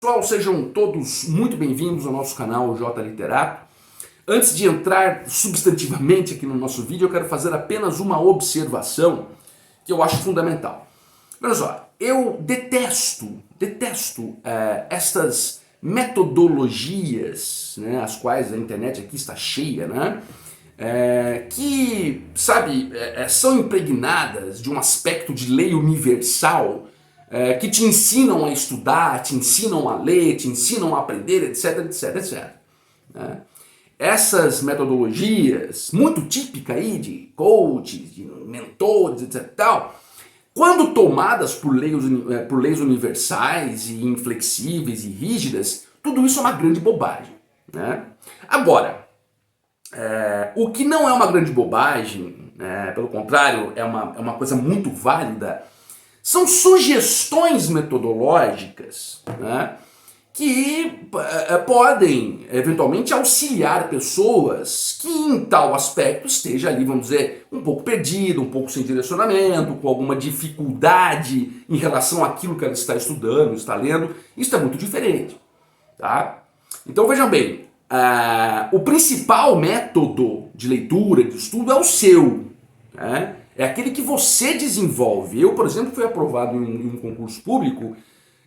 Pessoal, sejam todos muito bem-vindos ao nosso canal J Literato. Antes de entrar substantivamente aqui no nosso vídeo, eu quero fazer apenas uma observação que eu acho fundamental. Olha só, eu detesto estas metodologias, né, as quais a internet aqui está cheia, né, que, sabe, são impregnadas de um aspecto de lei universal, que te ensinam a estudar, te ensinam a ler, te ensinam a aprender, etc, etc, etc. Né? Essas metodologias, muito típicas aí de coaches, de mentores, etc e tal, quando tomadas por leis universais e inflexíveis e rígidas, tudo isso é uma grande bobagem. Né? Agora, o que não é uma grande bobagem, pelo contrário, é uma coisa muito válida, são sugestões metodológicas, né, que podem eventualmente auxiliar pessoas que em tal aspecto esteja ali, vamos dizer, um pouco perdido, um pouco sem direcionamento, com alguma dificuldade em relação àquilo que ela está estudando, está lendo. Isso é muito diferente. Tá? Então vejam bem, o principal método de leitura, de estudo é o seu, né? É aquele que você desenvolve. Eu, por exemplo, fui aprovado em um concurso público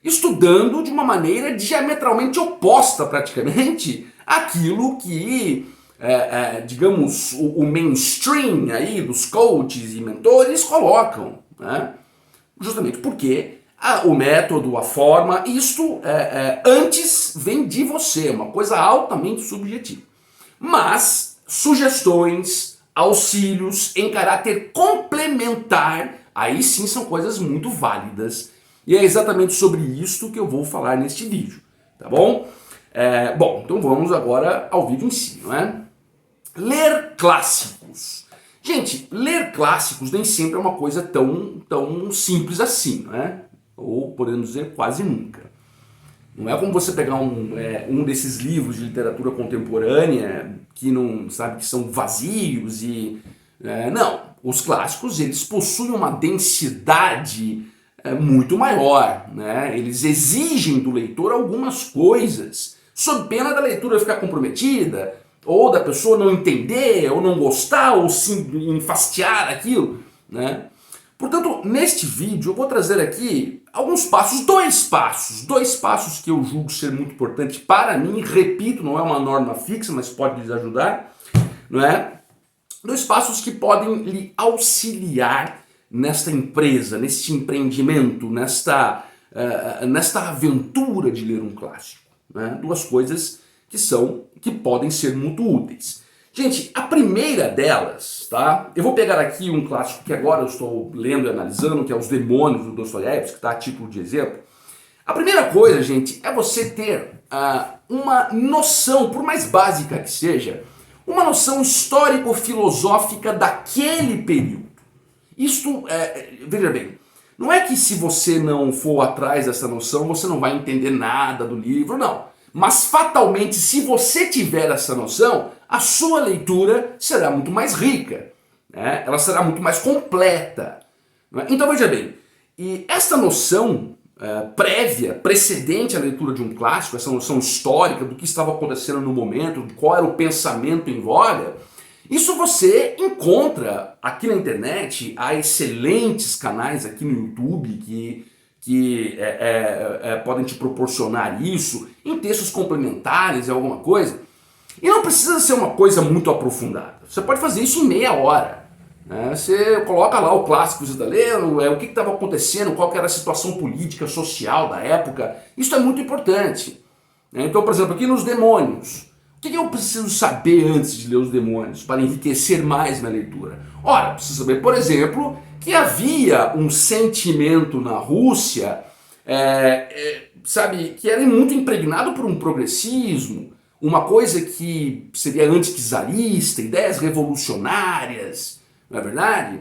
estudando de uma maneira diametralmente oposta, praticamente, àquilo que, digamos, o mainstream aí dos coaches e mentores colocam. Né? Justamente porque o método, a forma, isto antes vem de você, uma coisa altamente subjetiva. Mas sugestões, auxílios em caráter complementar, aí sim são coisas muito válidas. E é exatamente sobre isso que eu vou falar neste vídeo, tá bom? Bom, então vamos agora ao vídeo em si, não é? Ler clássicos. Gente, ler clássicos nem sempre é uma coisa tão simples assim, não é? Ou podemos dizer quase nunca. Não é como você pegar um desses livros de literatura contemporânea que não sabe que são vazios e não. Os clássicos eles possuem uma densidade muito maior, né? Eles exigem do leitor algumas coisas, sob pena da leitura ficar comprometida, ou da pessoa não entender, ou não gostar, ou se enfastiar aquilo, né? Portanto, neste vídeo eu vou trazer aqui alguns passos, dois passos que eu julgo ser muito importante para mim, repito, não é uma norma fixa, mas pode lhes ajudar, não é? Dois passos que podem lhe auxiliar nesta empresa, neste empreendimento, nesta aventura de ler um clássico, né? Duas coisas que podem ser muito úteis. Gente, a primeira delas, tá? Eu vou pegar aqui um clássico que agora eu estou lendo e analisando, que é Os Demônios, do Dostoiévski, tá? A título de exemplo. A primeira coisa, gente, é você ter uma noção, por mais básica que seja, uma noção histórico-filosófica daquele período. Isto, veja bem, não é que se você não for atrás dessa noção, você não vai entender nada do livro, não. Mas fatalmente, se você tiver essa noção, a sua leitura será muito mais rica, né? Ela será muito mais completa. Né? Então veja bem, e esta noção prévia, precedente à leitura de um clássico, essa noção histórica do que estava acontecendo no momento, de qual era o pensamento em voga, isso você encontra aqui na internet. Há excelentes canais aqui no YouTube que podem te proporcionar isso em textos complementares, alguma coisa. E não precisa ser uma coisa muito aprofundada. Você pode fazer isso em meia hora. Né? Você coloca lá o clássico que você está lendo, o que estava acontecendo, qual que era a situação política, social da época. Isso é muito importante. Então, por exemplo, aqui nos Demônios, o que eu preciso saber antes de ler Os Demônios para enriquecer mais minha leitura? Ora, preciso saber, por exemplo, que havia um sentimento na Rússia, sabe, que era muito impregnado por um progressismo, uma coisa que seria anticzarista, ideias revolucionárias, não é verdade?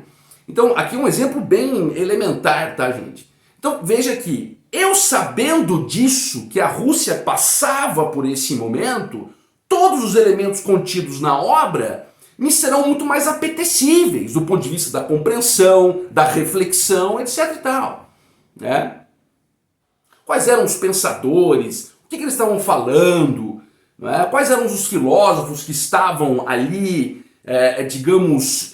Então, aqui um exemplo bem elementar, tá, gente? Então, veja que eu sabendo disso, que a Rússia passava por esse momento, todos os elementos contidos na obra me serão muito mais apetecíveis do ponto de vista da compreensão, da reflexão, etc e tal. Né? quais eram os pensadores, o que eles estavam falando, né? Quais eram os filósofos que estavam ali, digamos,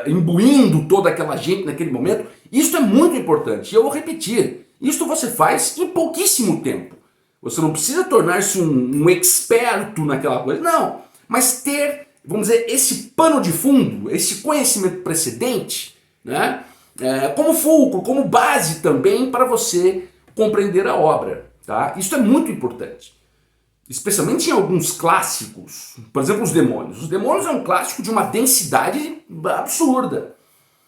imbuindo toda aquela gente naquele momento. Isso é muito importante, e eu vou repetir, isso você faz em pouquíssimo tempo. Você não precisa tornar-se um experto naquela coisa, não, mas ter, vamos dizer, esse pano de fundo, esse conhecimento precedente, né? Como fulcro, como base também para você compreender a obra. Tá? Isso é muito importante. Especialmente em alguns clássicos, por exemplo, os Demônios. Os Demônios é um clássico de uma densidade absurda.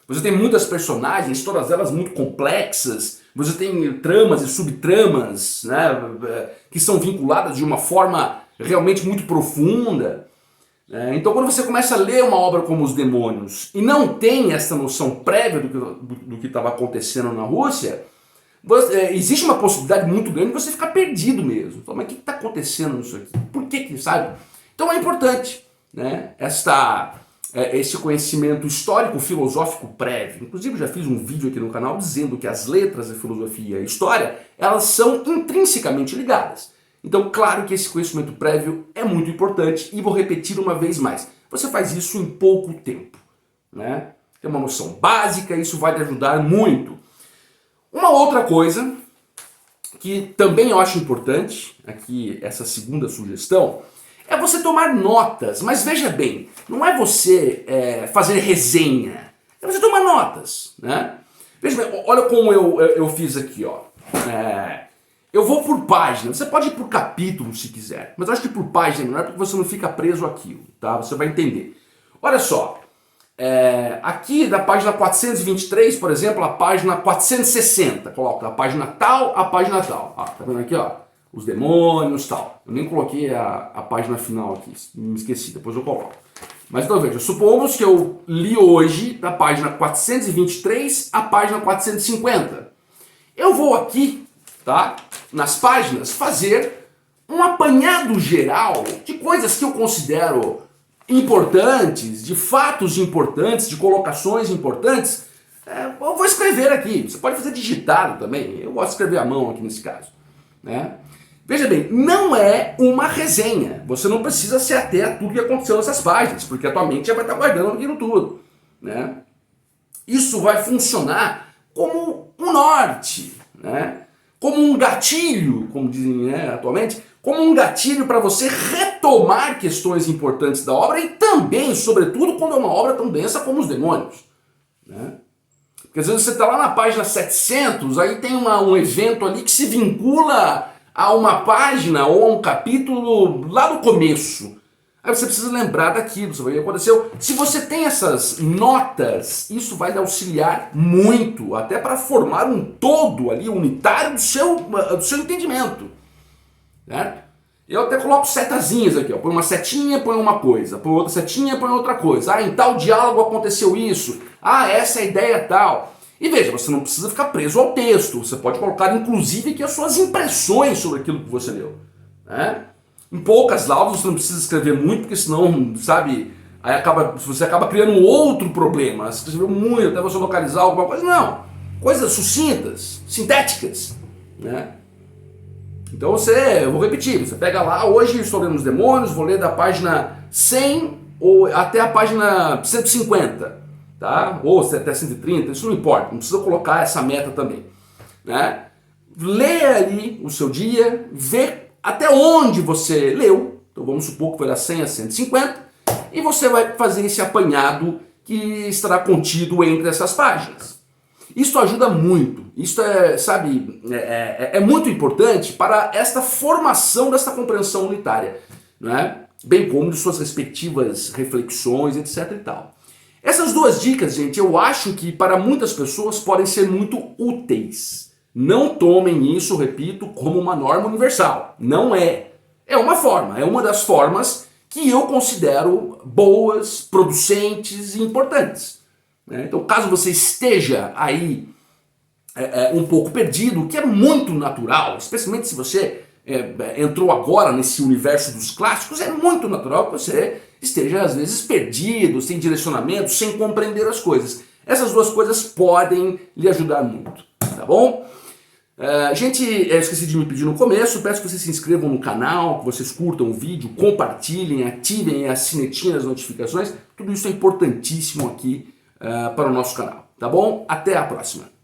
Você tem muitas personagens, todas elas muito complexas, você tem tramas e subtramas, né, que são vinculadas de uma forma realmente muito profunda. Então quando você começa a ler uma obra como Os Demônios e não tem essa noção prévia do que estava acontecendo na Rússia, existe uma possibilidade muito grande de você ficar perdido mesmo. Mas o que está acontecendo nisso aqui? Por que, sabe? Então é importante, né, esse conhecimento histórico, filosófico prévio. Inclusive eu já fiz um vídeo aqui no canal dizendo que as letras, a filosofia e a história, elas são intrinsecamente ligadas. Então claro que esse conhecimento prévio é muito importante e vou repetir uma vez mais. Você faz isso em pouco tempo, né? Tem uma noção básica, isso vai te ajudar muito. Uma outra coisa que também eu acho importante, aqui essa segunda sugestão, é você tomar notas. Mas veja bem, não é você fazer resenha, é você tomar notas, né? Veja bem, olha como eu fiz aqui, ó. Eu vou por página, você pode ir por capítulo se quiser, mas eu acho que por página é melhor porque você não fica preso àquilo, tá? Você vai entender. Olha só, aqui da página 423, por exemplo, a página 460, coloca a página tal. Ó, tá vendo aqui, ó? Os Demônios, tal. Eu nem coloquei a página final aqui, me esqueci, depois eu coloco. Mas então veja, supomos que eu li hoje da página 423 à página 450. Eu vou aqui, tá, nas páginas, fazer um apanhado geral de coisas que eu considero importantes, de fatos importantes, de colocações importantes. Eu vou escrever aqui, você pode fazer digitado também, eu gosto de escrever à mão aqui nesse caso, né? Veja bem, não é uma resenha, você não precisa se ater a tudo que aconteceu nessas páginas, porque a tua mente já vai estar guardando aquilo tudo, né? Isso vai funcionar como um norte, né? Como um gatilho, como dizem, né, atualmente, como um gatilho para você retomar questões importantes da obra e também, sobretudo, quando é uma obra tão densa como Os Demônios, né? Porque às vezes você está lá na página 700, aí tem um evento ali que se vincula a uma página ou a um capítulo lá do começo. Aí você precisa lembrar daquilo, sabe o que aconteceu. Se você tem essas notas, isso vai lhe auxiliar muito, até para formar um todo ali, unitário do seu entendimento. Né? Eu até coloco setazinhas aqui, ó. Põe uma setinha, põe uma coisa, põe outra setinha, põe outra coisa. Ah, em tal diálogo aconteceu isso. Ah, essa é a ideia tal. E veja, você não precisa ficar preso ao texto, você pode colocar inclusive aqui as suas impressões sobre aquilo que você leu. Né? Em poucas laudas você não precisa escrever muito, porque senão, sabe, aí você acaba criando um outro problema. Você escreveu muito até você localizar alguma coisa. Não, coisas sucintas, sintéticas. Né? Então eu vou repetir, você pega lá, hoje estou lendo Os Demônios, vou ler da página 100 ou até a página 150, tá? Ou até 130, isso não importa, não precisa colocar essa meta também, né? Lê ali o seu dia, vê até onde você leu, então vamos supor que foi da 100 a 150, e você vai fazer esse apanhado que estará contido entre essas páginas. Isso ajuda muito, isso é muito importante para esta formação dessa compreensão unitária, né? Bem como de suas respectivas reflexões, etc e tal. Essas duas dicas, gente, eu acho que para muitas pessoas podem ser muito úteis. Não tomem isso, repito, como uma norma universal. Não é. É uma forma, é uma das formas que eu considero boas, producentes e importantes. Então, caso você esteja aí um pouco perdido, o que é muito natural, especialmente se você entrou agora nesse universo dos clássicos, é muito natural que você esteja às vezes perdido, sem direcionamento, sem compreender as coisas. Essas duas coisas podem lhe ajudar muito, tá bom? Gente, eu esqueci de me pedir no começo, peço que vocês se inscrevam no canal, que vocês curtam o vídeo, compartilhem, ativem a sinetinha das notificações, tudo isso é importantíssimo aqui para o nosso canal, tá bom? Até a próxima!